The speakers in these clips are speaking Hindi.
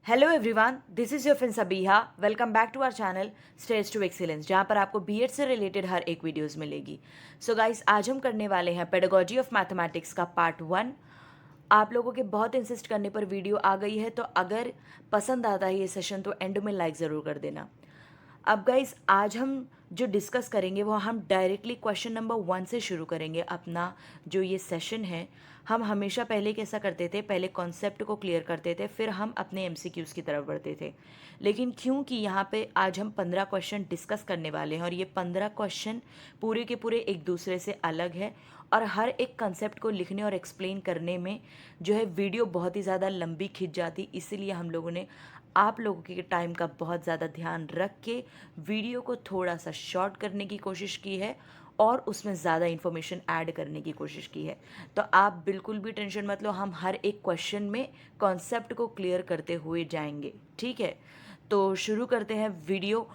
Hello everyone, this is your friend Sabiha. Welcome back to our channel stage to excellence, जहाँ पर आपको बीएड से रिलेटेड हर एक वीडियोस मिलेगी। सो गाइस, आज हम करने वाले हैं पेडागोजी ऑफ मैथमेटिक्स का पार्ट 1। आप लोगों के बहुत इंसिस्ट करने पर वीडियो आ गई है, तो अगर पसंद आता है ये सेशन तो एंड में लाइक ज़रूर कर देना। अब गाइस, आज हम जो डिस्कस करेंगे वो हम डायरेक्टली क्वेश्चन नंबर 1 से शुरू करेंगे। अपना जो ये सेशन है, हम हमेशा पहले कैसा करते थे, पहले कॉन्सेप्ट को क्लियर करते थे, फिर हम अपने एमसीक्यूज़ की तरफ बढ़ते थे। लेकिन क्योंकि यहाँ पे आज हम 15 क्वेश्चन डिस्कस करने वाले हैं और ये 15 क्वेश्चन पूरे के पूरे एक दूसरे से अलग है और हर एक कंसेप्ट को लिखने और एक्सप्लेन करने में जो है वीडियो बहुत ही ज़्यादा लंबी खिंच जाती, इसीलिए हम लोगों ने आप लोगों के टाइम का बहुत ज़्यादा ध्यान रख के वीडियो को थोड़ा सा शॉर्ट करने की कोशिश की है और उसमें ज़्यादा इन्फॉर्मेशन ऐड करने की कोशिश की है। तो आप बिल्कुल भी टेंशन मत लो, हम हर एक क्वेश्चन में कॉन्सेप्ट को क्लियर करते हुए जाएंगे, ठीक है। तो शुरू करते हैं वीडियो।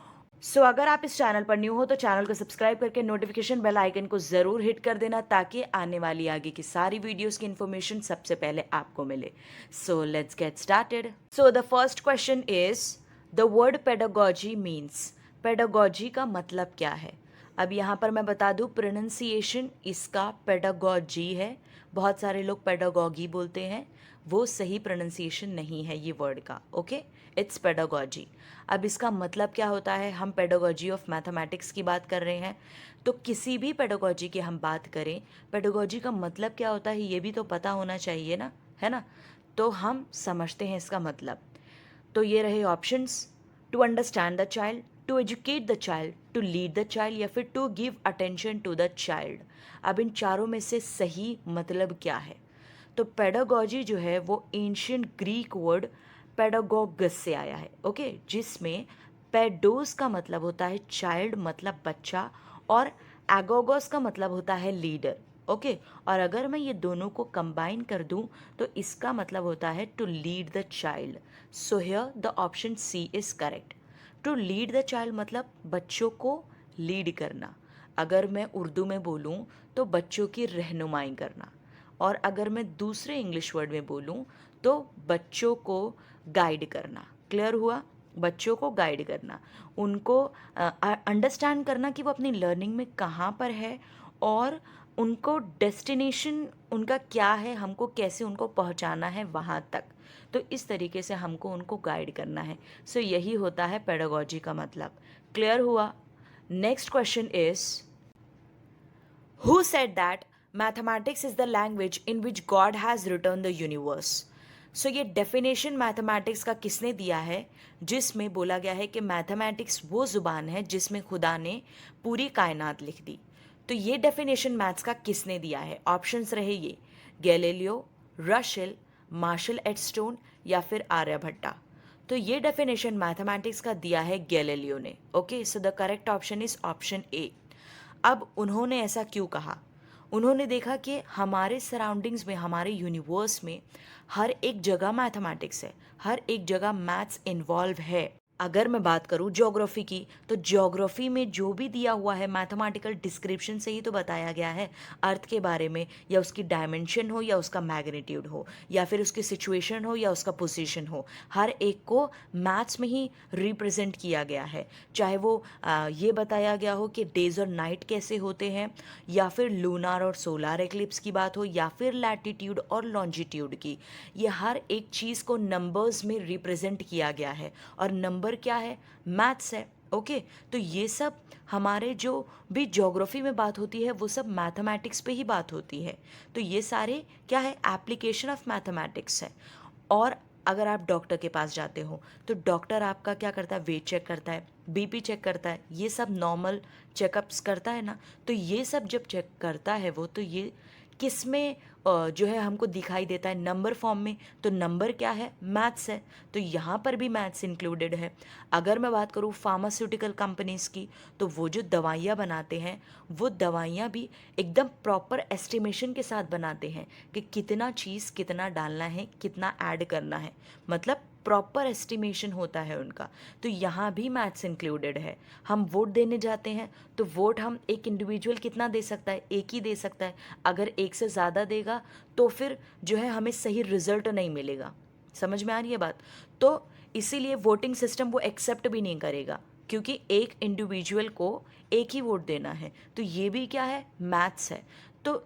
अगर आप इस चैनल पर न्यू हो तो चैनल को सब्सक्राइब करके नोटिफिकेशन बेल आइकन को ज़रूर हिट कर देना, ताकि आने वाली आगे की सारी वीडियोस की इन्फॉर्मेशन सबसे पहले आपको मिले। So let's get started. So the first question is the word pedagogy means. Pedagogy का मतलब क्या है? अब यहाँ पर मैं बता दूँ, प्रोनाउंसिएशन इसका पेडागोजी है। बहुत सारे लोग पेडागोगी बोलते हैं, वो सही प्रोनाउंसिएशन नहीं है ये वर्ड का। Okay, it's pedagogy. अब इसका मतलब क्या होता है? हम पेडागोजी ऑफ मैथमेटिक्स की बात कर रहे हैं, तो किसी भी पेडागोजी की हम बात करें, पेडागोजी का मतलब क्या होता है ये भी तो पता होना चाहिए ना, है ना। तो हम समझते हैं इसका मतलब। तो ये रहे options: to understand the child, to educate the child, to lead the child, या फिर to give attention to the child. अब इन चारों में से सही मतलब क्या है? तो पेडागोजी जो है वो एंशियंट ग्रीक वर्ड पेडागोगस से आया है, ओके, जिसमें पेडोस का मतलब होता है चाइल्ड, मतलब बच्चा, और एगोगोस का मतलब होता है लीडर, ओके। और अगर मैं ये दोनों को कंबाइन कर दूं तो इसका मतलब होता है to lead the child. So here the option C is correct. To lead the child मतलब बच्चों को लीड करना। अगर मैं उर्दू में बोलूं तो बच्चों की रहनुमाई करना, और अगर मैं दूसरे इंग्लिश वर्ड में बोलूं तो बच्चों को गाइड करना। क्लियर हुआ? बच्चों को गाइड करना, उनको अंडरस्टैंड करना कि वो अपनी लर्निंग में कहाँ पर है और उनको डेस्टिनेशन उनका क्या है, हमको कैसे उनको पहुंचाना है वहाँ तक। तो इस तरीके से हमको उनको गाइड करना है। सो यही होता है पेडागोजी का मतलब। क्लियर हुआ? Next question is, Who said that mathematics is the language in which God has written the universe? सो ये डेफिनेशन मैथमेटिक्स का किसने दिया है, जिसमें बोला गया है कि मैथमेटिक्स वो ज़ुबान है जिसमें खुदा ने पूरी कायनात लिख दी। तो ये डेफिनेशन मैथ्स का किसने दिया है? ऑप्शंस रहे ये: गैलीलियो, रशेल, मार्शल एडस्टोन, या फिर आर्यभट्टा। तो ये डेफिनेशन मैथमेटिक्स का दिया है गैलीलियो ने। Okay, so the correct option is option ए। अब उन्होंने ऐसा क्यों कहा? उन्होंने देखा कि हमारे सराउंडिंग्स में, हमारे यूनिवर्स में हर एक जगह मैथमेटिक्स है, हर एक जगह मैथ्स इन्वॉल्व है। अगर मैं बात करूँ ज्योग्राफी की, तो ज्योग्राफी में जो भी दिया हुआ है मैथमेटिकल डिस्क्रिप्शन से ही तो बताया गया है अर्थ के बारे में, या उसकी डायमेंशन हो या उसका मैग्नीट्यूड हो, या फिर उसकी सिचुएशन हो या उसका पोजीशन हो, हर एक को मैथ्स में ही रिप्रेजेंट किया गया है। चाहे वो ये बताया गया हो कि डेज और नाइट कैसे होते हैं, या फिर लूनार और सोलार एक्लिप्स की बात हो, या फिर लैटिट्यूड और लॉन्जिट्यूड की, ये हर एक चीज़ को नंबर्स में रिप्रेजेंट किया गया है, और नंबर क्या है? मैथ्स है। ओके, तो ये सब हमारे जो भी ज्योग्राफी में बात होती है वो सब मैथमेटिक्स पे ही बात होती है। तो ये सारे क्या है? एप्लीकेशन ऑफ मैथमेटिक्स है। और अगर आप डॉक्टर के पास जाते हो तो डॉक्टर आपका क्या करता है? वेट चेक करता है, बीपी चेक करता है, ये सब नॉर्मल चेकअप्स करता है ना। तो ये सब जब चेक करता है वो, तो ये किस में जो है हमको दिखाई देता है? नंबर फॉर्म में। तो नंबर क्या है? मैथ्स है। तो यहाँ पर भी मैथ्स इंक्लूडेड है। अगर मैं बात करूँ फार्मास्यूटिकल कंपनीज़ की, तो वो जो दवाइयाँ बनाते हैं वो दवाइयाँ भी एकदम प्रॉपर एस्टिमेशन के साथ बनाते हैं कि कितना चीज़ कितना डालना है, कितना ऐड करना है, मतलब प्रॉपर एस्टिमेशन होता है उनका। तो यहाँ भी मैथ्स इंक्लूडेड है। हम वोट देने जाते हैं तो वोट हम एक इंडिविजुअल कितना दे सकता है? एक ही दे सकता है। अगर एक से ज़्यादा देगा तो फिर जो है हमें सही रिजल्ट नहीं मिलेगा। समझ में आ रही है बात? तो इसीलिए वोटिंग सिस्टम वो एक्सेप्ट भी नहीं करेगा, क्योंकि एक इंडिविजुअल को एक ही वोट देना है। तो ये भी क्या है, मैथ्स है। तो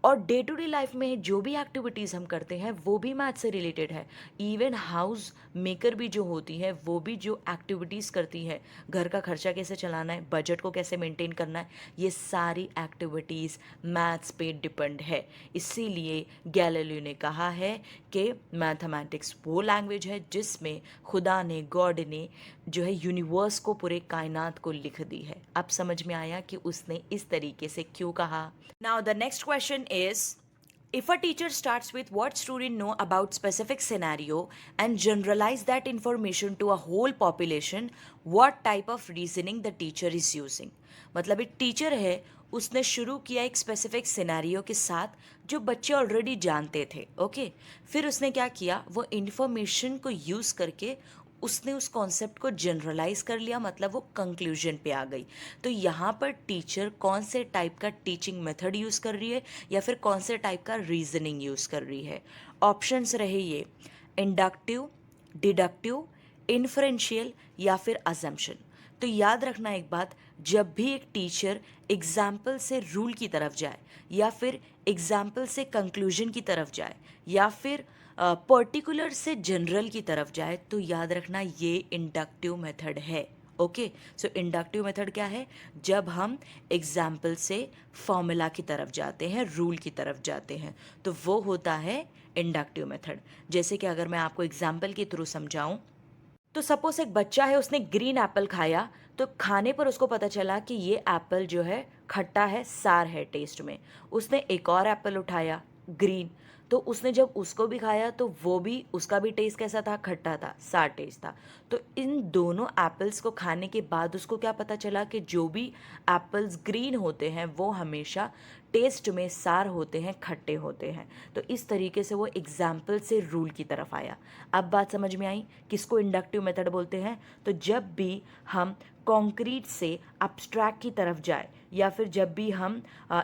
और डे टू डे लाइफ में जो भी एक्टिविटीज़ हम करते हैं वो भी मैथ से रिलेटेड है। इवन हाउस मेकर भी जो होती है वो भी जो एक्टिविटीज़ करती है, घर का खर्चा कैसे चलाना है, बजट को कैसे मेंटेन करना है, ये सारी एक्टिविटीज़ मैथ्स पे डिपेंड है। इसीलिए गैलीलियो ने कहा है कि मैथमेटिक्स वो लैंग्वेज है जिसमें खुदा ने, गॉड ने जो है यूनिवर्स को, पूरे कायनात को लिख दी है। अब समझ में आया कि उसने इस तरीके से क्यों कहा। Now the next question is, if a teacher starts with what student know about specific scenario and generalize that information to a whole population, what type of reasoning the teacher is using? मतलब एक टीचर है, उसने शुरू किया एक स्पेसिफिक सिनेरियो के साथ जो बच्चे ऑलरेडी जानते थे, ओके। फिर उसने क्या किया, वो इन्फॉर्मेशन को यूज़ करके उसने उस कॉन्सेप्ट को जनरलाइज कर लिया, मतलब वो कंक्लूजन पे आ गई। तो यहाँ पर टीचर कौन से टाइप का टीचिंग मेथड यूज़ कर रही है या फिर कौन से टाइप का रीजनिंग यूज़ कर रही है। ऑप्शंस रहे ये, इंडक्टिव, डिडक्टिव, इन्फरेंशियल या फिर अजम्पशन। तो याद रखना एक बात, जब भी एक टीचर एग्जाम्पल से रूल की तरफ जाए या फिर एग्जाम्पल से कंक्लूजन की तरफ जाए या फिर पर्टिकुलर से जनरल की तरफ जाए, तो याद रखना ये इंडक्टिव मेथड है, ओके। सो इंडक्टिव मेथड क्या है, जब हम एग्जाम्पल से फॉर्मूला की तरफ जाते हैं, रूल की तरफ जाते हैं, तो वो होता है इंडक्टिव मेथड। जैसे कि अगर मैं आपको एग्जाम्पल के थ्रू समझाऊं, तो सपोज एक बच्चा है, उसने ग्रीन एप्पल खाया, तो खाने पर उसको पता चला कि ये एप्पल जो है खट्टा है, सार है टेस्ट में। उसने एक और एप्पल उठाया ग्रीन, तो उसने जब उसको भी खाया तो वो भी, उसका भी टेस्ट कैसा था, खट्टा था, सार टेस्ट था। तो इन दोनों एप्पल्स को खाने के बाद उसको क्या पता चला कि जो भी एप्पल्स ग्रीन होते हैं वो हमेशा टेस्ट में सार होते हैं, खट्टे होते हैं। तो इस तरीके से वो एग्जाम्पल से रूल की तरफ आया। अब बात समझ में आई, किसको इंडक्टिव मेथड बोलते हैं। तो जब भी हम कॉन्क्रीट से अब्स्ट्रैक्ट की तरफ जाए या फिर जब भी हम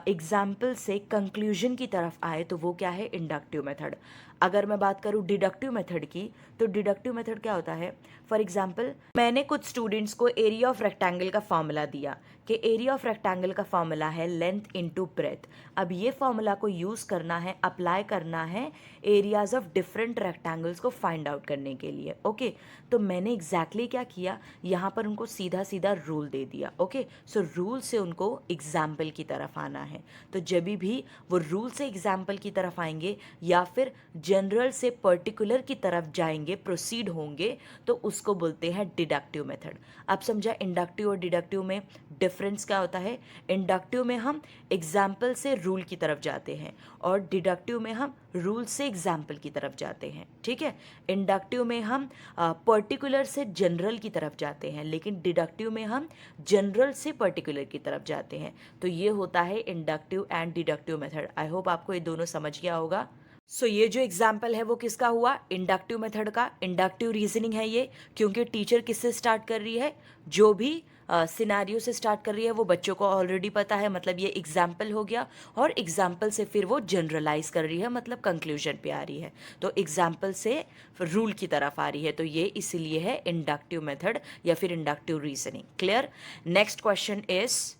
एग्जाम्पल से कंक्लूजन की तरफ आए, तो वो क्या है, इंडक्टिव मेथड। अगर मैं बात करूँ डिडक्टिव मेथड की, तो डिडक्टिव मेथड क्या होता है, फॉर एग्जाम्पल मैंने कुछ स्टूडेंट्स को एरिया ऑफ रेक्टेंगल का फॉर्मूला दिया कि एरिया ऑफ रेक्टेंगल का फॉर्मूला है लेंथ इनटू ब्रेथ। अब ये फॉर्मूला को यूज़ करना है, अप्लाई करना है एरियाज ऑफ डिफरेंट रेक्टेंगल्स को फाइंड आउट करने के लिए, ओके। तो मैंने एग्जैक्टली क्या किया, यहाँ पर उनको सीधा सीधा रूल दे दिया, ओके। सो रूल से उनको एग्जाम्पल की तरफ आना है। तो जब भी वो रूल से एग्जाम्पल की तरफ आएंगे या फिर जनरल से पर्टिकुलर की तरफ जाएंगे, प्रोसीड होंगे, तो उसको बोलते हैं डिडक्टिव मेथड। अब समझा इंडक्टिव और डिडक्टिव में डिफरेंस क्या होता है। इंडक्टिव में हम एग्जाम्पल से रूल की तरफ जाते हैं और डिडक्टिव में हम रूल से एग्जाम्पल की तरफ जाते हैं, ठीक है। इंडक्टिव में हम पर्टिकुलर से जनरल की तरफ जाते हैं, लेकिन डिडक्टिव में हम जनरल से पर्टिकुलर की तरफ जाते हैं। तो ये होता है inductive and deductive method. I hope आपको ये दोनों समझ गया होगा। सो ये जो एग्जाम्पल है वो किसका हुआ, इंडक्टिव मेथड का। इंडक्टिव रीजनिंग है ये, क्योंकि टीचर किससे स्टार्ट कर रही है, जो भी सिनारियो से स्टार्ट कर रही है वो बच्चों को ऑलरेडी पता है, मतलब ये एग्जाम्पल हो गया। और एग्जाम्पल से फिर वो जनरलाइज कर रही है, मतलब कंक्लूजन पे आ रही है। तो एग्जाम्पल से रूल की तरफ आ रही है, तो ये इसीलिए है इंडक्टिव मेथड या फिर inductive reasoning. Clear. Next question is,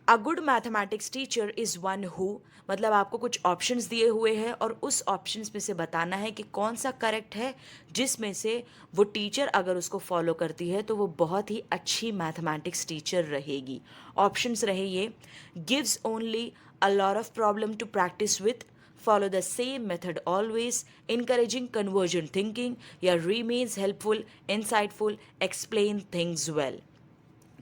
a good mathematics teacher is one who, मतलब आपको कुछ ऑप्शंस दिए हुए हैं और उस ऑप्शंस में से बताना है कि कौन सा करेक्ट है, जिसमें से वो टीचर अगर उसको फॉलो करती है तो वो बहुत ही अच्छी मैथमेटिक्स टीचर रहेगी। ऑप्शंस रहे ये, gives only a lot of problem to practice with, follow the same method always, encouraging convergent thinking, या remains helpful, insightful, explain things well।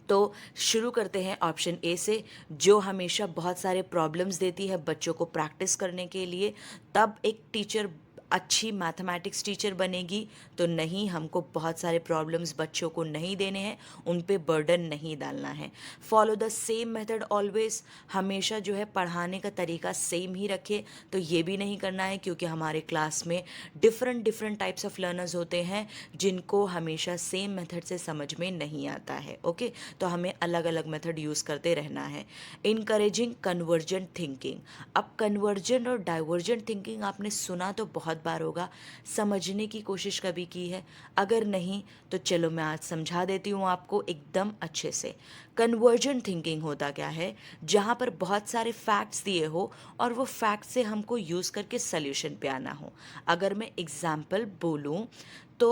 तो शुरू करते हैं ऑप्शन ए से, जो हमेशा बहुत सारे प्रॉब्लम्स देती है बच्चों को प्रैक्टिस करने के लिए। तब एक टीचर अच्छी मैथमेटिक्स टीचर बनेगी। तो नहीं, हमको बहुत सारे प्रॉब्लम्स बच्चों को नहीं देने हैं, उन पे बर्डन नहीं डालना है। Follow the same method always, हमेशा जो है पढ़ाने का तरीका सेम ही रखे। तो ये भी नहीं करना है, क्योंकि हमारे क्लास में डिफरेंट टाइप्स ऑफ लर्नर्स होते हैं जिनको हमेशा सेम मेथड से समझ में नहीं आता है, ओके। तो हमें अलग अलग मेथड यूज़ करते रहना है। इनकरेजिंग कन्वर्जेंट थिंकिंग, अब कन्वर्जेंट और डाइवर्जेंट थिंकिंग आपने सुना तो बहुत बहुत बार होगा, समझने की कोशिश कभी की है? अगर नहीं तो चलो मैं आज समझा देती हूँ आपको एकदम अच्छे से। कन्वर्जेंट थिंकिंग होता क्या है, जहाँ पर बहुत सारे फैक्ट्स दिए हो और वो फैक्ट से हमको यूज़ करके सल्यूशन पे आना हो। अगर मैं एग्जाम्पल बोलूँ तो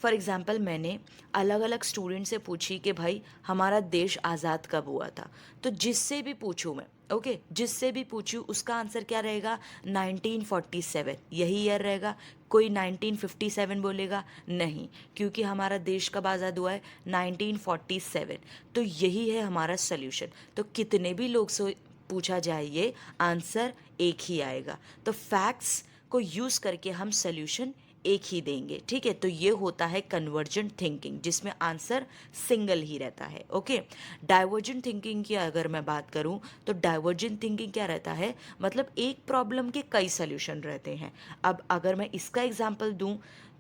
फॉर एग्ज़ाम्पल मैंने अलग अलग स्टूडेंट से पूछी कि भाई हमारा देश आज़ाद कब हुआ था, तो जिससे भी पूछूँ मैं, ओके, जिससे भी पूछूँ उसका आंसर क्या रहेगा? 1947, यही ईयर रहेगा। कोई 1957 बोलेगा? नहीं, क्योंकि हमारा देश कब आज़ाद हुआ है? 1947। तो यही है हमारा सल्यूशन। तो कितने भी लोग से पूछा जाए ये आंसर एक ही आएगा। तो फैक्ट्स को यूज़ करके हम सल्यूशन एक ही देंगे, ठीक है। तो ये होता है कन्वर्जेंट थिंकिंग, जिसमें आंसर सिंगल ही रहता है, ओके। डाइवर्जेंट थिंकिंग की अगर मैं बात करूं तो डाइवर्जेंट थिंकिंग क्या रहता है, मतलब एक प्रॉब्लम के कई सल्यूशन रहते हैं। अब अगर मैं इसका एग्जांपल दूं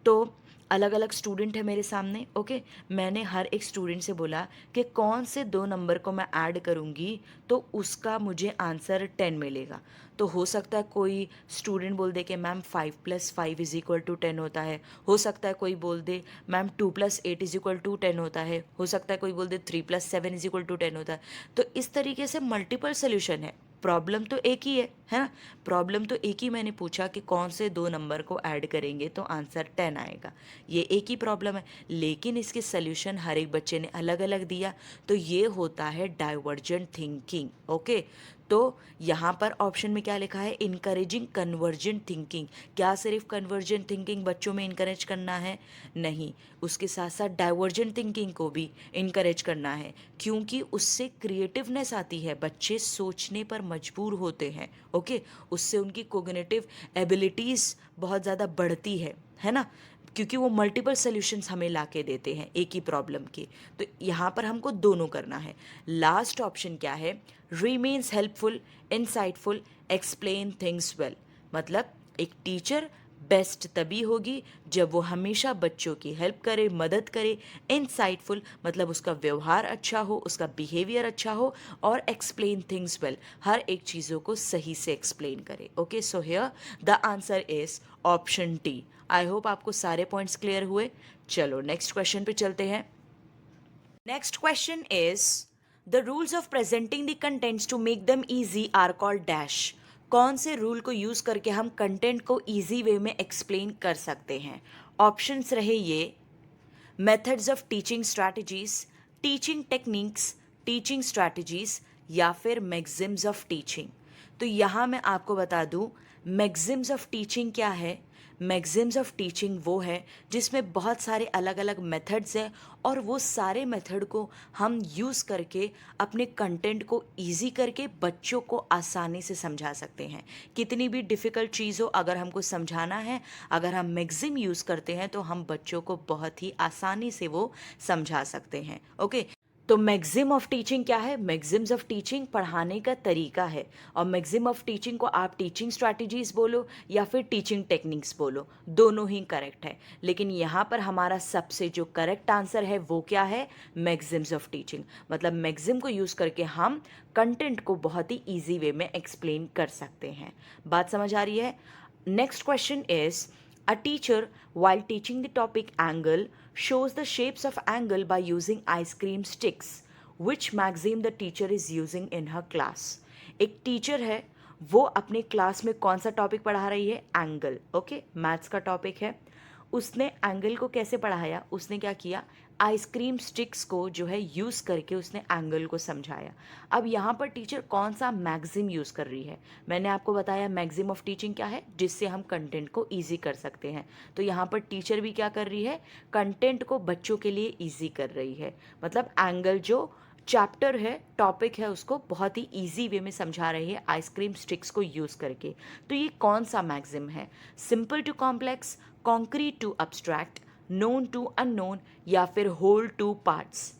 तो अलग अलग स्टूडेंट है मेरे सामने, ओके। मैंने हर एक स्टूडेंट से बोला कि कौन से दो नंबर को मैं ऐड करूँगी तो उसका मुझे आंसर 10 मिलेगा। तो हो सकता है कोई स्टूडेंट बोल दे कि मैम 5+5 = 10 होता है। हो सकता है कोई बोल दे मैम 2+8 = 10 होता है। हो सकता है कोई बोल दे 3+7 = 10 होता है। तो इस तरीके से मल्टीपल सोल्यूशन है। प्रॉब्लम तो एक ही है ना। प्रॉब्लम तो एक ही मैंने पूछा कि कौन से दो नंबर को ऐड करेंगे तो आंसर 10 आएगा। ये एक ही प्रॉब्लम है, लेकिन इसके सल्यूशन हर एक बच्चे ने अलग अलग दिया। तो ये होता है डाइवर्जेंट थिंकिंग, ओके। तो यहाँ पर ऑप्शन में क्या लिखा है? Encouraging convergent thinking. क्या सिर्फ कन्वर्जेंट थिंकिंग बच्चों में इनकरेज करना है? नहीं, उसके साथ साथ डाइवर्जेंट थिंकिंग को भी इनकरेज करना है, क्योंकि उससे क्रिएटिवनेस आती है, बच्चे सोचने पर मजबूर होते हैं, ओके। उससे उनकी कोग्निटिव एबिलिटीज़ बहुत ज़्यादा बढ़ती है ना, क्योंकि वो मल्टीपल सॉल्यूशंस हमें ला के देते हैं एक ही प्रॉब्लम के। तो यहाँ पर हमको दोनों करना है। लास्ट ऑप्शन क्या है? Remains helpful, insightful, explain things well. मतलब एक टीचर बेस्ट तभी होगी जब वो हमेशा बच्चों की हेल्प करे, मदद करे। इनसाइटफुल मतलब उसका व्यवहार अच्छा हो, उसका बिहेवियर अच्छा हो, और एक्सप्लेन थिंग्स वेल, हर एक चीज़ों को सही से एक्सप्लेन करे, okay. So here the answer is option D. I hope आपको सारे पॉइंट्स क्लियर हुए। चलो नेक्स्ट क्वेश्चन पे चलते हैं। Next question is the rules of presenting the contents to make them easy are called dash. कौन से रूल को यूज करके हम कंटेंट को इजी वे में एक्सप्लेन कर सकते हैं? ऑप्शंस रहे ये: methods of teaching strategies, teaching techniques, teaching strategies, या फिर मैक्सिम्स ऑफ टीचिंग। तो यहाँ मैं आपको बता दूँ मैक्सिम्स ऑफ टीचिंग क्या है। मैक्सिम्स ऑफ टीचिंग वो है जिसमें बहुत सारे अलग अलग मेथड्स हैं, और वो सारे मेथड को हम यूज़ करके अपने कंटेंट को इजी करके बच्चों को आसानी से समझा सकते हैं। कितनी भी डिफ़िकल्ट चीज़ हो, अगर हमको समझाना है, अगर हम मैक्सिम यूज़ करते हैं तो हम बच्चों को बहुत ही आसानी से वो समझा सकते हैं, ओके। तो मैक्सिम ऑफ टीचिंग क्या है? मैक्सिम्स ऑफ टीचिंग पढ़ाने का तरीका है, और मैक्सिम ऑफ टीचिंग को आप टीचिंग स्ट्रैटेजीज बोलो या फिर टीचिंग टेक्निक्स बोलो, दोनों ही करेक्ट है। लेकिन यहाँ पर हमारा सबसे जो करेक्ट आंसर है वो क्या है? Maxim's of teaching. मतलब मैक्सिम को यूज़ करके हम कंटेंट को बहुत ही ईजी वे में एक्सप्लेन कर सकते हैं। बात समझ आ रही है? Next question is a teacher, while teaching the topic angle, shows the shapes of angle by using ice cream sticks. Which maxim the teacher is using in her class? एक टीचर है, वो अपने क्लास में कौन सा टॉपिक पढ़ा रही है? एंगल, ओके, मैथ्स का टॉपिक है। उसने एंगल को कैसे पढ़ाया? उसने क्या किया? आइसक्रीम स्टिक्स को जो है यूज़ करके उसने एंगल को समझाया। अब यहाँ पर टीचर कौन सा मैक्सिम यूज़ कर रही है? मैंने आपको बताया मैक्सिम ऑफ टीचिंग क्या है, जिससे हम कंटेंट को ईजी कर सकते हैं। तो यहाँ पर टीचर भी क्या कर रही है? कंटेंट को बच्चों के लिए ईजी कर रही है। मतलब एंगल जो चैप्टर है, टॉपिक है, उसको बहुत ही ईजी वे में समझा रही है आइसक्रीम स्टिक्स को यूज़ करके। तो ये कौन सा मैक्सिम है? Simple to complex, concrete to abstract, known to unknown, या फिर होल टू पार्ट्स।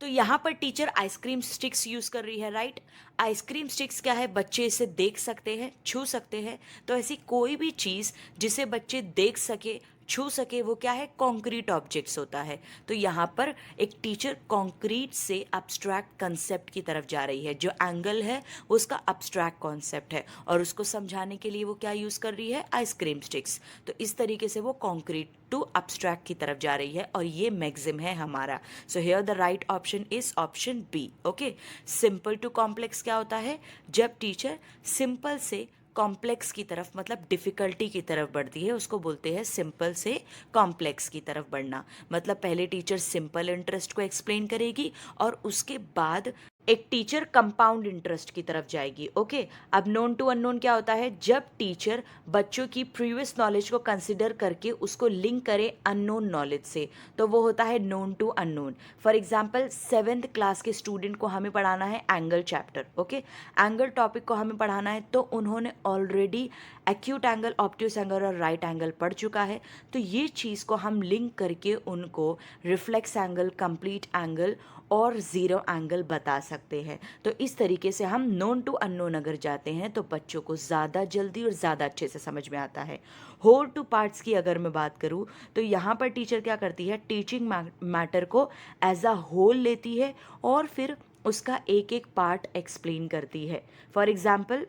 तो यहाँ पर टीचर आइसक्रीम स्टिक्स यूज़ कर रही है, राइट। आइसक्रीम स्टिक्स क्या है? बच्चे इसे देख सकते हैं, छू सकते हैं। तो ऐसी कोई भी चीज़ जिसे बच्चे देख सके, छू सके वो क्या है, कॉन्क्रीट ऑब्जेक्ट्स होता है। तो यहाँ पर एक टीचर कॉन्क्रीट से अब्स्ट्रैक्ट कंसेप्ट की तरफ जा रही है, जो एंगल है वो उसका अब्स्ट्रैक्ट कॉन्सेप्ट है, और उसको समझाने के लिए वो क्या यूज़ कर रही है, आइसक्रीम स्टिक्स। तो इस तरीके से वो कॉन्क्रीट टू अब्स्ट्रैक्ट की तरफ जा रही है, और ये मैक्सिम है हमारा। So here the right option is option B. Okay, simple to complex क्या होता है, जब टीचर सिंपल से कॉम्प्लेक्स की तरफ, मतलब डिफ़िकल्टी की तरफ बढ़ती है, उसको बोलते हैं सिंपल से कॉम्प्लेक्स की तरफ बढ़ना। मतलब पहले टीचर सिंपल इंटरेस्ट को एक्सप्लेन करेगी, और उसके बाद एक टीचर कंपाउंड इंटरेस्ट की तरफ जाएगी। ओके, अब नोन टू अननोन क्या होता है, जब टीचर बच्चों की प्रीवियस नॉलेज को कंसिडर करके उसको लिंक करे अननोन नॉलेज से, तो वो होता है known to unknown. For example 7th class के स्टूडेंट को हमें पढ़ाना है angle chapter. Okay, angle topic को हमें पढ़ाना है, तो उन्होंने already acute angle, obtuse angle और राइट एंगल पढ़ चुका है। तो ये चीज़ को हम लिंक करके उनको रिफ्लेक्स एंगल, कंप्लीट एंगल और ज़ीरो एंगल बता सकते हैं। तो इस तरीके से हम नोन टू अननोन अगर जाते हैं तो बच्चों को ज़्यादा जल्दी और ज़्यादा अच्छे से समझ में आता है। होल टू पार्ट्स की अगर मैं बात करूँ, तो यहाँ पर टीचर क्या करती है, टीचिंग मैटर को एज अ होल लेती है, और फिर उसका एक एक पार्ट एक्सप्लेन करती है। फॉर एग्ज़ाम्पल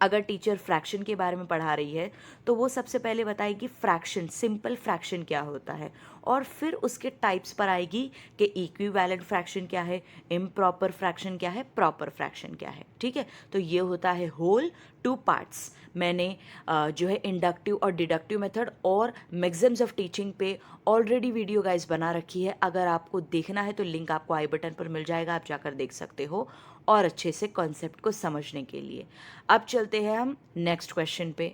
अगर टीचर फ्रैक्शन के बारे में पढ़ा रही है, तो वो सबसे पहले बताएगी फ्रैक्शन, सिंपल फ्रैक्शन क्या होता है, और फिर उसके टाइप्स पर आएगी कि इक्विवेलेंट फ्रैक्शन क्या है, इम्प्रॉपर फ्रैक्शन क्या है, प्रॉपर फ्रैक्शन क्या है। ठीक है, तो ये होता है होल टू पार्ट्स। मैंने जो है इंडक्टिव और डिडक्टिव मेथड और मैक्सिम्स ऑफ टीचिंग पे ऑलरेडी वीडियो गाइस बना रखी है। अगर आपको देखना है तो लिंक आपको आई बटन पर मिल जाएगा, आप जाकर देख सकते हो, और अच्छे से कॉन्सेप्ट को समझने के लिए। अब चलते हैं हम नेक्स्ट क्वेश्चन पे।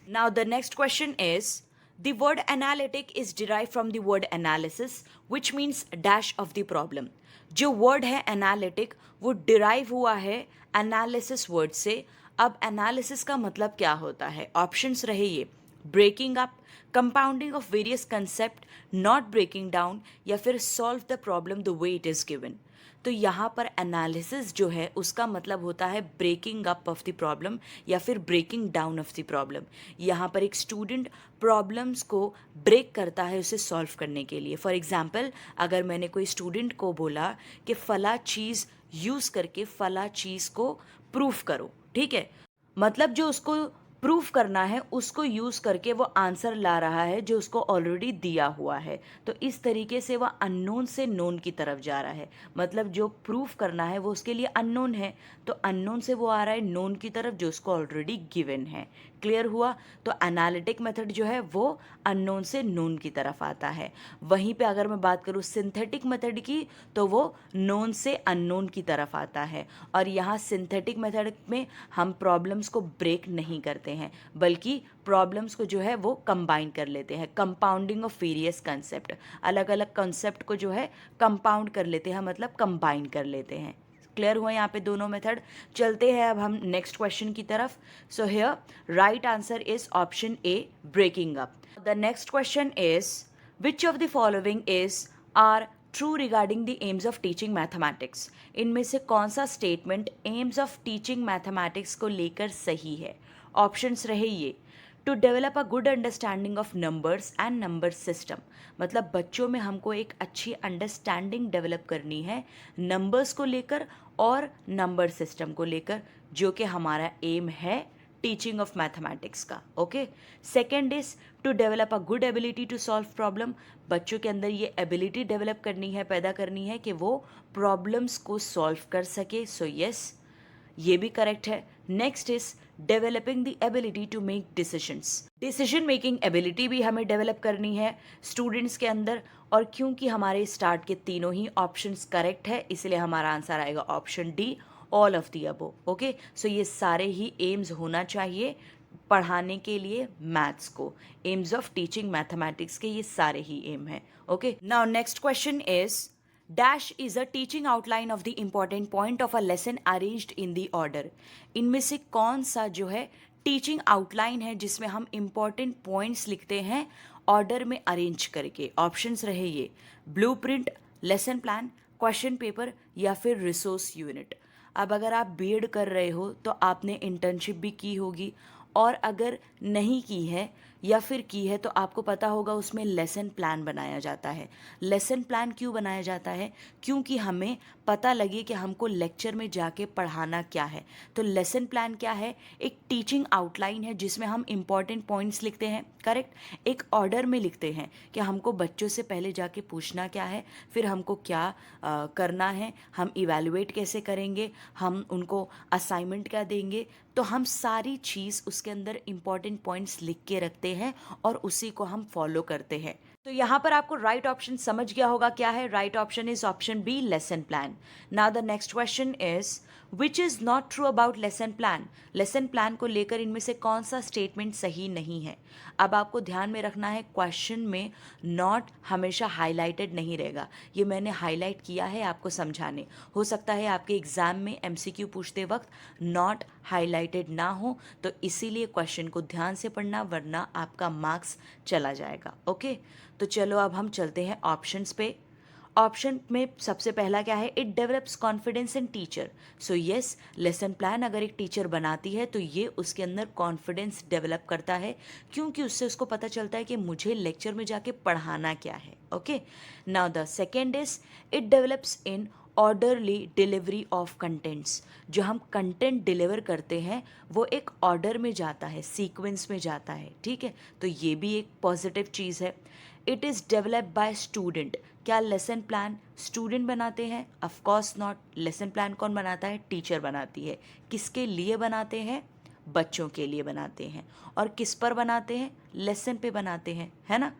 Now the next question is the word analytic is derive from the word analysis which means dash of the problem. जो वर्ड है एनालिटिक वो डिराइव हुआ है एनालिसिस वर्ड से। अब एनालिसिस का मतलब क्या होता है, ऑप्शंस रहे ये, breaking up, compounding of various concept, not breaking down, या फिर solve the problem the way it is given. तो यहाँ पर एनालिसिस जो है उसका मतलब होता है breaking up of the problem या फिर breaking down of the problem. यहाँ पर एक स्टूडेंट प्रॉब्लम्स को ब्रेक करता है उसे सॉल्व करने के लिए। फॉर एग्जांपल अगर मैंने कोई स्टूडेंट को बोला कि फला चीज़ यूज़ करके फला चीज़ को प्रूफ करो, ठीक है, मतलब जो उसको प्रूफ करना है उसको यूज़ करके वो आंसर ला रहा है जो उसको ऑलरेडी दिया हुआ है। तो इस तरीके से वह अननोन से नोन की तरफ जा रहा है, मतलब जो प्रूफ करना है वो उसके लिए अननोन है, तो अननोन से वो आ रहा है नोन की तरफ जो उसको ऑलरेडी गिवन है। क्लियर हुआ? तो एनालिटिक मेथड जो है वो अननोन से नोन की तरफ आता है। वहीं पे अगर मैं बात करूँ सिंथेटिक मेथड की, तो वो नोन से अननोन की तरफ आता है। और यहाँ सिंथेटिक मेथड में हम प्रॉब्लम्स को ब्रेक नहीं करते हैं, बल्कि प्रॉब्लम्स को जो है वो कंबाइन कर लेते हैं। कंपाउंडिंग ऑफ वेरियस कंसेप्ट, अलग अलग कंसेप्ट को जो है कंपाउंड कर लेते हैं, मतलब कंबाइन कर लेते हैं। क्लियर हुआ यहाँ पे दोनों मेथड। चलते हैं अब हम नेक्स्ट क्वेश्चन की तरफ। So here right answer is option A, breaking up. The next question is which of the following is are true regarding the aims of teaching mathematics. इनमें से कौन सा statement aims of teaching mathematics को लेकर सही है? ऑप्शंस रहे ये, to develop a good understanding of numbers and number system, मतलब बच्चों में हमको एक अच्छी अंडरस्टैंडिंग डेवलप करनी है नंबर्स को लेकर और नंबर सिस्टम को लेकर, जो कि हमारा एम है टीचिंग ऑफ मैथमेटिक्स का। Okay, second is to develop a good ability to solve problem, बच्चों के अंदर ये एबिलिटी डेवलप करनी है, पैदा करनी है कि वो प्रॉब्लम्स को सॉल्व कर सके। सो यस, ये भी करेक्ट है। Next is developing the ability to make decisions, decision making ability भी हमें डेवलप करनी है स्टूडेंट्स के अंदर। और क्योंकि हमारे स्टार्ट के तीनों ही ऑप्शंस करेक्ट है, इसलिए हमारा आंसर आएगा option D, all of the above. Okay, so ये सारे ही एम्स होना चाहिए पढ़ाने के लिए मैथ्स को। एम्स ऑफ टीचिंग मैथमेटिक्स के ये सारे ही एम है। Okay, now next question is dash is a teaching outline of the important point of a lesson arranged in the order. इनमें से कौन सा जो है टीचिंग आउटलाइन है जिसमें हम इम्पॉर्टेंट पॉइंट्स लिखते हैं ऑर्डर में अरेंज करके? ऑप्शंस रहे ये, blueprint, lesson plan, question paper, या फिर रिसोर्स यूनिट। अब अगर आप बीएड कर रहे हो तो आपने इंटर्नशिप भी की होगी, और अगर नहीं की है या फिर की है तो आपको पता होगा उसमें लेसन प्लान बनाया जाता है। लेसन प्लान क्यों बनाया जाता है? क्योंकि हमें पता लगे कि हमको लेक्चर में जाके पढ़ाना क्या है। तो लेसन प्लान क्या है? एक टीचिंग आउटलाइन है जिसमें हम इम्पॉर्टेंट पॉइंट्स लिखते हैं, करेक्ट, एक ऑर्डर में लिखते हैं कि हमको बच्चों से पहले जाके पूछना क्या है, फिर हमको क्या करना है, हम इवैल्यूएट कैसे करेंगे, हम उनको असाइनमेंट क्या देंगे। तो हम सारी चीज़ उसके अंदर इम्पॉर्टेंट पॉइंट्स लिख के रखते हैं और उसी को हम फॉलो करते हैं। तो यहाँ पर आपको राइट ऑप्शन समझ गया होगा क्या है। Right option is option B, lesson plan. Now the next question is which is not true about lesson plan. Lesson plan को लेकर इनमें से कौन सा स्टेटमेंट सही नहीं है। अब आपको ध्यान में रखना है, क्वेश्चन में नॉट हमेशा हाईलाइटेड नहीं रहेगा। ये मैंने हाईलाइट किया है आपको समझाने। हो सकता है आपके एग्जाम में एमसीक्यू पूछते वक्त नॉट हाईलाइटेड ना हो, तो इसीलिए क्वेश्चन को ध्यान से पढ़ना, वरना आपका मार्क्स चला जाएगा। ओके, तो चलो अब हम चलते हैं ऑप्शंस पे। ऑप्शन में सबसे पहला क्या है? It develops confidence in teacher. So yes, lesson plan अगर एक टीचर बनाती है तो ये उसके अंदर कॉन्फिडेंस डेवलप करता है, क्योंकि उससे उसको पता चलता है कि मुझे लेक्चर में जाके पढ़ाना क्या है। Okay, now the second is it develops in orderly delivery of contents. जो हम कंटेंट डिलीवर करते हैं वो एक ऑर्डर में जाता है, सीक्वेंस में जाता है, ठीक है, तो ये भी एक पॉजिटिव चीज़ है। It is developed bye student. क्या लेसन प्लान स्टूडेंट बनाते हैं? Of course not. Lesson plan कौन बनाता है? टीचर बनाती है। किसके लिए बनाते हैं? बच्चों के लिए बनाते हैं। और किस पर बनाते हैं? लेसन पे बनाते हैं, है ना।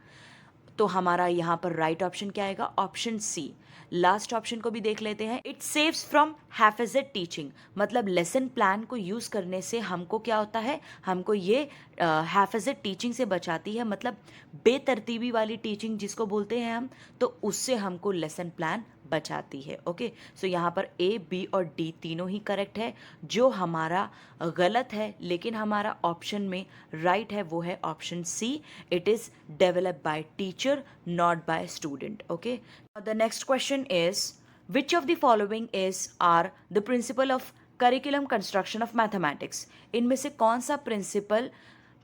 तो हमारा यहाँ पर राइट ऑप्शन क्या आएगा? Option C. लास्ट ऑप्शन को भी देख लेते हैं। It saves from haphazard teaching. मतलब लेसन प्लान को यूज़ करने से हमको क्या होता है? हमको ये हैफेजेड टीचिंग से बचाती है, मतलब बेतरतीबी वाली टीचिंग जिसको बोलते हैं हम, तो उससे हमको लेसन प्लान बचाती है। ओके, सो यहाँ पर ए, बी और डी तीनों ही करेक्ट है। जो हमारा गलत है लेकिन हमारा ऑप्शन में राइट है वो है option C. It is developed by teacher, not by student. Okay, the next question is which of the following is are the principle of curriculum construction of mathematics. इनमें से कौन सा प्रिंसिपल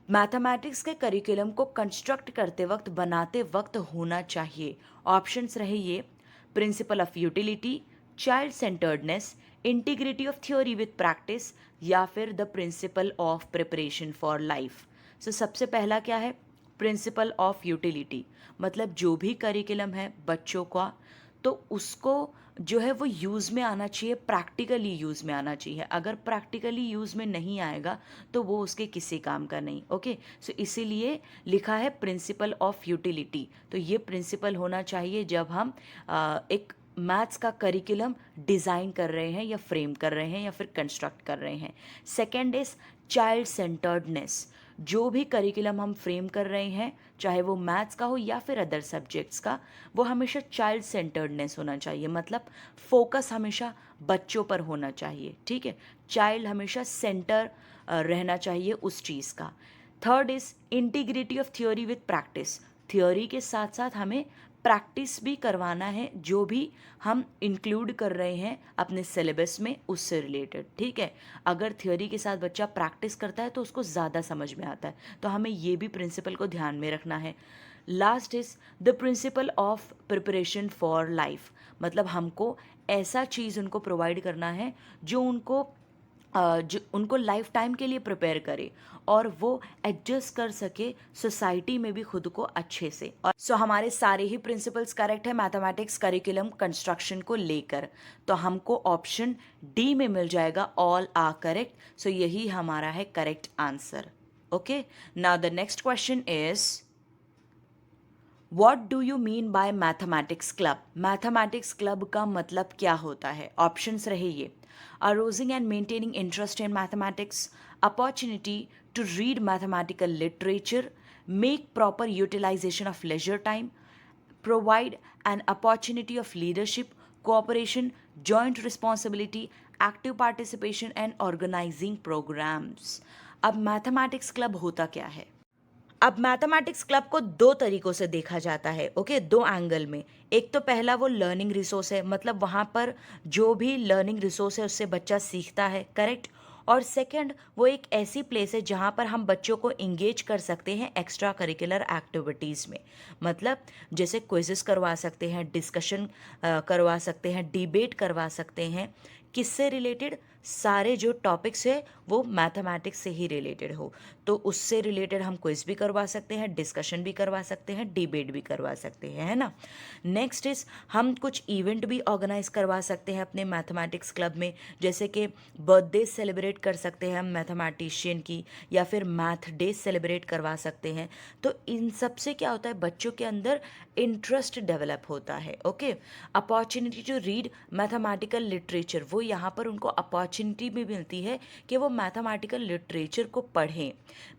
मैथमेटिक्स के करिकुलम को कंस्ट्रक्ट करते वक्त, बनाते वक्त होना चाहिए? ऑप्शंस रहे ये: principle of utility, child centredness, integrity of theory with practice, या फिर the principle of preparation for life. सो सबसे पहला क्या है? Principal of utility. मतलब जो भी करिकुलम है बच्चों का, तो उसको जो है वो यूज़ में आना चाहिए, प्रैक्टिकली यूज़ में आना चाहिए। अगर प्रैक्टिकली यूज़ में नहीं आएगा तो वो उसके किसी काम का नहीं। ओके, सो इसीलिए लिखा है प्रिंसिपल ऑफ यूटिलिटी। तो ये प्रिंसिपल होना चाहिए जब हम एक मैथ्स का करिकुलम डिज़ाइन कर रहे हैं या फ्रेम कर रहे हैं या फिर कंस्ट्रक्ट कर रहे हैं। Second is child centredness. जो भी करिकुलम हम फ्रेम कर रहे हैं, चाहे वो मैथ्स का हो या फिर अदर सब्जेक्ट्स का, वो हमेशा चाइल्ड सेंटर्डनेस होना चाहिए। मतलब फोकस हमेशा बच्चों पर होना चाहिए, ठीक है। चाइल्ड हमेशा सेंटर रहना चाहिए उस चीज़ का। Third is integrity of theory with practice. Theory के साथ साथ हमें प्रैक्टिस भी करवाना है, जो भी हम इंक्लूड कर रहे हैं अपने सिलेबस में उससे रिलेटेड, ठीक है। अगर थ्योरी के साथ बच्चा प्रैक्टिस करता है तो उसको ज़्यादा समझ में आता है, तो हमें ये भी प्रिंसिपल को ध्यान में रखना है। Last is the principle of preparation for life. मतलब हमको ऐसा चीज़ उनको प्रोवाइड करना है जो उनको लाइफ टाइम के लिए प्रिपेयर करे और वो एडजस्ट कर सके सोसाइटी में भी खुद को अच्छे से। और सो हमारे सारे ही प्रिंसिपल्स करेक्ट है मैथमेटिक्स करिकुलम कंस्ट्रक्शन को लेकर। तो हमको ऑप्शन डी में मिल जाएगा, ऑल आर करेक्ट। सो यही हमारा है correct answer. Okay, now the next question is what do you mean by mathematics club. Mathematics club का मतलब क्या होता है? ऑप्शंस रहे ये: arousing and maintaining interest in mathematics, opportunity to read mathematical literature, make proper utilization of leisure time, provide an opportunity of leadership, cooperation, joint responsibility, active participation and organizing programs। अब मैथमेटिक्स क्लब होता क्या है? अब मैथमेटिक्स क्लब को दो तरीकों से देखा जाता है, ओके, दो एंगल में। एक तो पहला वो लर्निंग रिसोर्स है, मतलब वहाँ पर जो भी लर्निंग रिसोर्स है उससे बच्चा सीखता है, करेक्ट। और सेकंड, वो एक ऐसी प्लेस है जहाँ पर हम बच्चों को इंगेज कर सकते हैं एक्स्ट्रा करिकुलर एक्टिविटीज़ में। मतलब जैसे क्विज़ेस करवा सकते हैं, डिस्कशन करवा सकते हैं, डिबेट करवा सकते हैं। किससे रिलेटेड? सारे जो टॉपिक्स है वो मैथमेटिक्स से ही रिलेटेड हो, तो उससे रिलेटेड हम क्विज भी करवा सकते हैं, डिस्कशन भी करवा सकते हैं, डिबेट भी करवा सकते हैं, है ना। नेक्स्ट इज, हम कुछ इवेंट भी ऑर्गेनाइज करवा सकते हैं अपने मैथमेटिक्स क्लब में, जैसे कि बर्थडे सेलिब्रेट कर सकते हैं हम मैथमेटिशियन की, या फिर मैथ डे सेलिब्रेट करवा सकते हैं। तो इन सब से क्या होता है, बच्चों के अंदर इंटरेस्ट डेवलप होता है। Okay, opportunity to read mathematical literature, वो यहाँ पर उनको अपॉर्चुनिटी भी मिलती है कि वो मैथमेटिकल लिटरेचर को पढ़ें।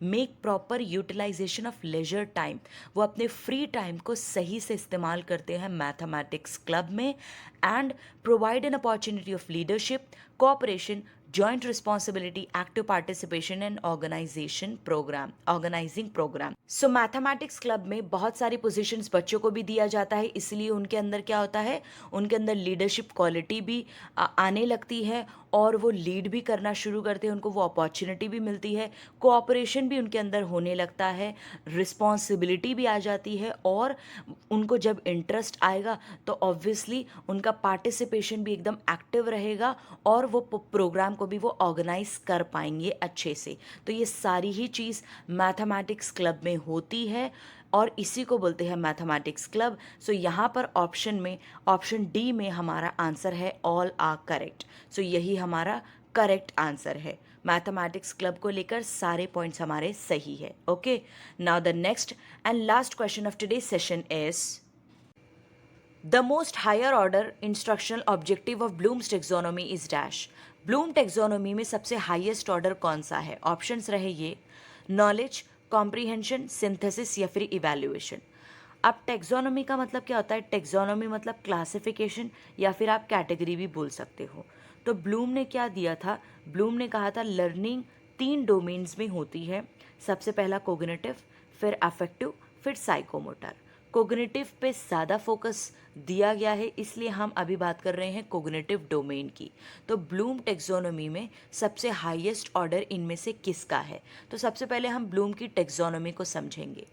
Make proper utilisation of leisure time, वो अपने फ्री टाइम को सही से इस्तेमाल करते हैं मैथमेटिक्स क्लब में। And provide an opportunity of leadership, cooperation, joint responsibility, active participation and organizing program। So mathematics club में बहुत सारी पोजीशंस बच्चों को भी दिया जाता है, इसलिए उनके अंदर क्या होता है, उनके अंदर लीडरशिप क्वालिटी भी आने लगती है और वो लीड भी करना शुरू करते हैं, उनको वो अपॉर्चुनिटी भी मिलती है, कोऑपरेशन भी उनके अंदर होने लगता है, रिस्पॉन्सिबिलिटी भी आ जाती है, और उनको जब इंटरेस्ट आएगा तो ऑब्वियसली उनका पार्टिसिपेशन भी एकदम एक्टिव रहेगा और वो प्रोग्राम को भी वो ऑर्गेनाइज कर पाएंगे अच्छे से। तो ये सारी ही चीज़ मैथमेटिक्स क्लब में होती है और इसी को बोलते हैं मैथमेटिक्स क्लब। सो यहाँ पर ऑप्शन में, ऑप्शन डी में हमारा आंसर है ऑल आर करेक्ट। सो यही हमारा करेक्ट आंसर है। मैथमेटिक्स क्लब को लेकर सारे पॉइंट्स हमारे सही है। Okay, now the next and last question of today session is the most higher order instructional objective of Bloom's taxonomy is dash. Bloom taxonomy में सबसे हाईएस्ट ऑर्डर कौन सा है? ऑप्शंस रहे ये, नॉलेज, कॉम्प्रीहेंशन, सिंथेसिस या फिर इवैल्यूएशन। अब टेक्सोनोमी का मतलब क्या होता है? टेक्सोनोमी मतलब क्लासिफिकेशन या फिर आप कैटेगरी भी बोल सकते हो। तो ब्लूम ने क्या दिया था? ब्लूम ने कहा था लर्निंग 3 डोमेन्स में होती है। सबसे पहला कोग्निटिव, फिर अफेक्टिव, फिर साइकोमोटर। कोग्निटिव पे ज़्यादा फोकस दिया गया है, इसलिए हम अभी बात कर रहे हैं कोग्निटिव डोमेन की। तो ब्लूम टेक्सोनोमी में सबसे हाईएस्ट ऑर्डर इनमें से किसका है? तो सबसे पहले हम ब्लूम की टेक्सोनोमी को समझेंगे।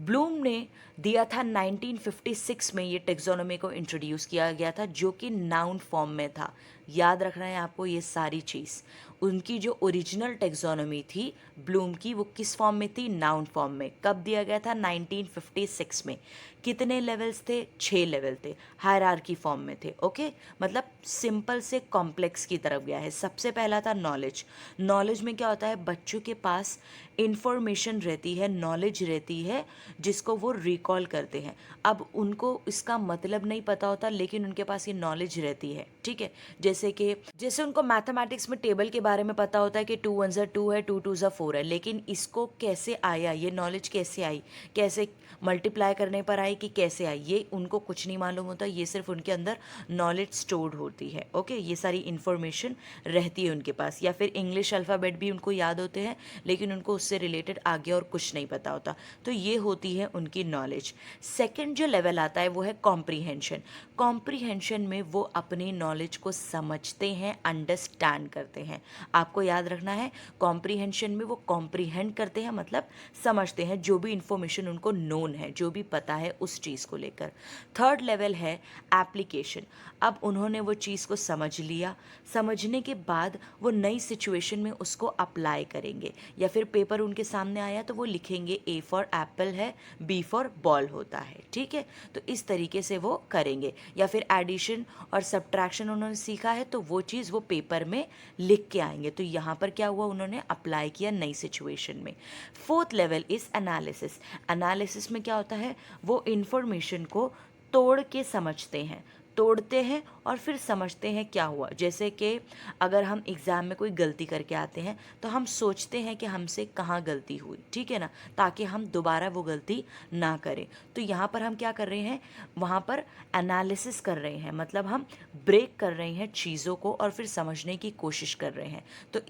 ब्लूम ने दिया था 1956 में, ये टेक्सोनोमी को इंट्रोड्यूस किया गया था, जो कि नाउन फॉर्म में था। याद रखना है आपको ये सारी चीज़। उनकी जो ओरिजिनल टेक्सोनोमी थी ब्लूम की, वो किस फॉर्म में थी? नाउन फॉर्म में। कब दिया गया था? 1956 में। कितने लेवल्स थे? 6 लेवल थे, हायरार्की फॉर्म में थे। ओके, मतलब सिंपल से कॉम्प्लेक्स की तरफ गया है। सबसे पहला था नॉलेज। नॉलेज में क्या होता है? बच्चों के पास इंफॉर्मेशन रहती है, नॉलेज रहती है, जिसको वो रिकॉल करते हैं। अब उनको इसका मतलब नहीं पता होता, लेकिन उनके पास ये नॉलेज रहती है। ठीक है, जैसे उनको मैथमेटिक्स में टेबल के बारे में पता होता है कि 2 1 ज़ा 2 है, 2 2 ज़ा 4 है, लेकिन इसको कैसे आया, ये नॉलेज कैसे आई, कैसे मल्टीप्लाई करने पर आई कि कैसे आई, ये उनको कुछ नहीं मालूम होता। ये सिर्फ उनके अंदर नॉलेज स्टोर्ड होती है। ओके, ये सारी इन्फॉर्मेशन रहती है उनके पास। या फिर इंग्लिश अल्फ़ाबेट भी उनको याद होते हैं, लेकिन उनको उससे रिलेटेड आगे और कुछ नहीं पता होता। तो ये होती है उनकी नॉलेज। सेकंड जो लेवल आता है वो है कॉम्प्रीहेंशन। कॉम्प्रीहेंशन में वो अपनी नॉलेज को समझते हैं, अंडरस्टैंड करते हैं। आपको याद रखना है, कॉम्प्रीहेंशन में वो कॉम्प्रीहेंड करते हैं, मतलब समझते हैं जो भी इंफॉर्मेशन उनको नोन है, जो भी पता है उस चीज़ को लेकर। थर्ड लेवल है एप्लीकेशन। अब उन्होंने वो चीज़ को समझ लिया, समझने के बाद वो नई सिचुएशन में उसको अप्लाई करेंगे, या फिर पेपर उनके सामने आया तो वो लिखेंगे ए फॉर एप्पल है, बी फॉर बॉल होता है। ठीक है, तो इस तरीके से वो करेंगे। या फिर एडिशन और सब्ट्रैक्शन उन्होंने सीखा है, तो वो चीज़ वो पेपर में लिख के आएंगे। तो यहाँ पर क्या हुआ, उन्होंने अप्लाई किया नई सिचुएशन में। Fourth level is analysis. Analysis में क्या होता है, वो इंफॉर्मेशन को तोड़ के समझते हैं, तोड़ते हैं और फिर समझते हैं क्या हुआ। जैसे कि अगर हम एग्ज़ाम में कोई गलती करके आते हैं तो हम सोचते हैं कि हमसे कहाँ गलती हुई, ठीक है ना, ताकि हम दोबारा वो गलती ना करें। तो यहाँ पर हम क्या कर रहे हैं, वहाँ पर एनालिसिस कर रहे हैं, मतलब हम ब्रेक कर रहे हैं चीज़ों को और फिर समझने की कोशिश कर रहे हैं। तो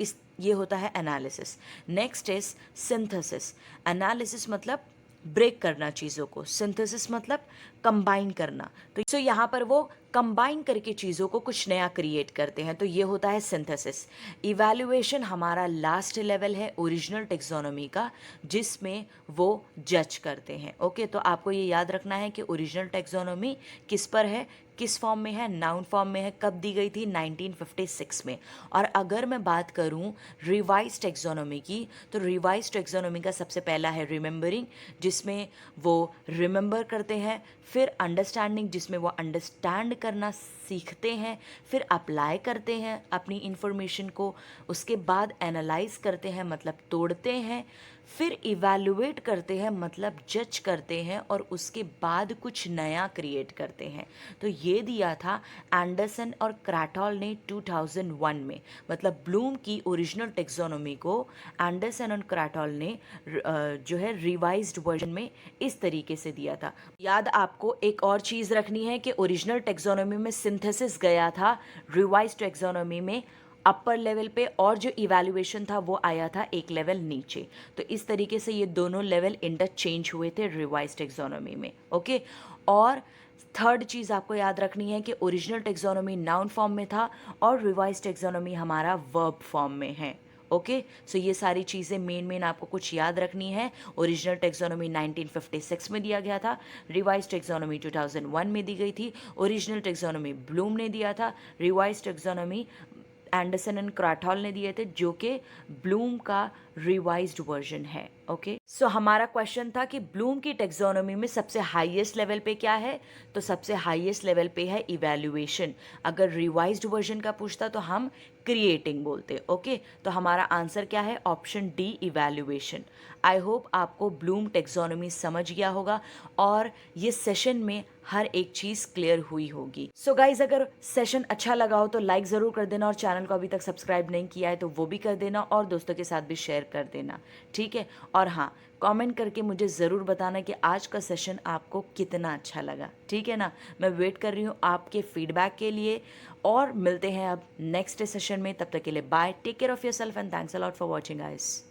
ये होता है analysis. Next is synthesis. Analysis मतलब ब्रेक करना चीज़ों को, सिंथेसिस मतलब कंबाइन करना। तो सो यहाँ पर वो कंबाइन करके चीज़ों को कुछ नया क्रिएट करते हैं, तो ये होता है सिंथेसिस। इवैल्यूएशन हमारा लास्ट लेवल है ओरिजिनल टेक्सोनोमी का, जिसमें वो जज करते हैं। ओके, तो आपको ये याद रखना है कि ओरिजिनल टेक्सोनोमी किस पर है, किस फॉर्म में है, नाउन फॉर्म में है, कब दी गई थी, 1956 में। और अगर मैं बात करूं रिवाइज टेक्सोनोमी की, तो रिवाइज टेक्सोनोमी का सबसे पहला है रिमेंबरिंग, जिसमें वो रिमेंबर करते हैं, फिर अंडरस्टैंडिंग, जिसमें वो अंडरस्टैंड करना सीखते हैं, फिर अप्लाई करते हैं अपनी इंफॉर्मेशन को, उसके बाद एनालाइज करते हैं मतलब तोड़ते हैं, फिर इवैल्यूएट करते हैं मतलब जज करते हैं, और उसके बाद कुछ नया क्रिएट करते हैं। तो ये दिया था एंडरसन और क्रैटहॉल ने 2001 में, मतलब ब्लूम की ओरिजिनल टेक्सोनोमी को एंडरसन और क्रैटहॉल ने जो है रिवाइज्ड वर्जन में इस तरीके से दिया था। याद आपको एक और चीज़ रखनी है कि ओरिजिनल टेक्सोनोमी में सिंथेसिस गया था, रिवाइज्ड टेक्सोनोमी में अपर लेवल पे, और जो इवैल्यूएशन था वो आया था एक लेवल नीचे। तो इस तरीके से ये दोनों लेवल इंटरचेंज हुए थे रिवाइज्ड टेक्सोनोमी में। ओके, और थर्ड चीज़ आपको याद रखनी है कि ओरिजिनल टेक्सोनोमी नाउन फॉर्म में था और रिवाइज्ड टेक्सोनोमी हमारा वर्ब फॉर्म में है। ओके, सो ये सारी चीज़ें मेन आपको कुछ याद रखनी है। ओरिजिनल टेक्सोनोमी 1956 में दिया गया था, रिवाइज्ड टेक्सोनोमी 2001 में दी गई थी, ओरिजिनल टेक्सोनोमी ब्लूम ने दिया था, रिवाइज्ड टेक्सोनोमी एंडरसन एंड क्रैटहॉल ने दिए थे, जो कि ब्लूम का रिवाइज्ड वर्जन है। ओके, सो हमारा क्वेश्चन था कि ब्लूम की टेक्सोनोमी में सबसे हाईएस्ट लेवल पे क्या है, तो सबसे हाईएस्ट लेवल पे है इवैल्यूएशन। अगर रिवाइज्ड वर्जन का पूछता तो हम क्रिएटिंग बोलते। ओके, तो हमारा आंसर क्या है, option D, evaluation. I hope आपको ब्लूम टेक्सोनोमी समझ गया होगा और ये सेशन में हर एक चीज़ क्लियर हुई होगी। सो गाइज, अगर सेशन अच्छा लगा हो तो लाइक ज़रूर कर देना, और चैनल को अभी तक सब्सक्राइब नहीं किया है तो वो भी कर देना, और दोस्तों के साथ भी शेयर कर देना, ठीक है। और हाँ, कमेंट करके मुझे ज़रूर बताना कि आज का सेशन आपको कितना अच्छा लगा, ठीक है ना। मैं वेट कर रही हूँ आपके फीडबैक के लिए, और मिलते हैं अब नेक्स्ट सेशन में। तब तक के लिए bye, take care of yourself and thanks a lot for watching guys.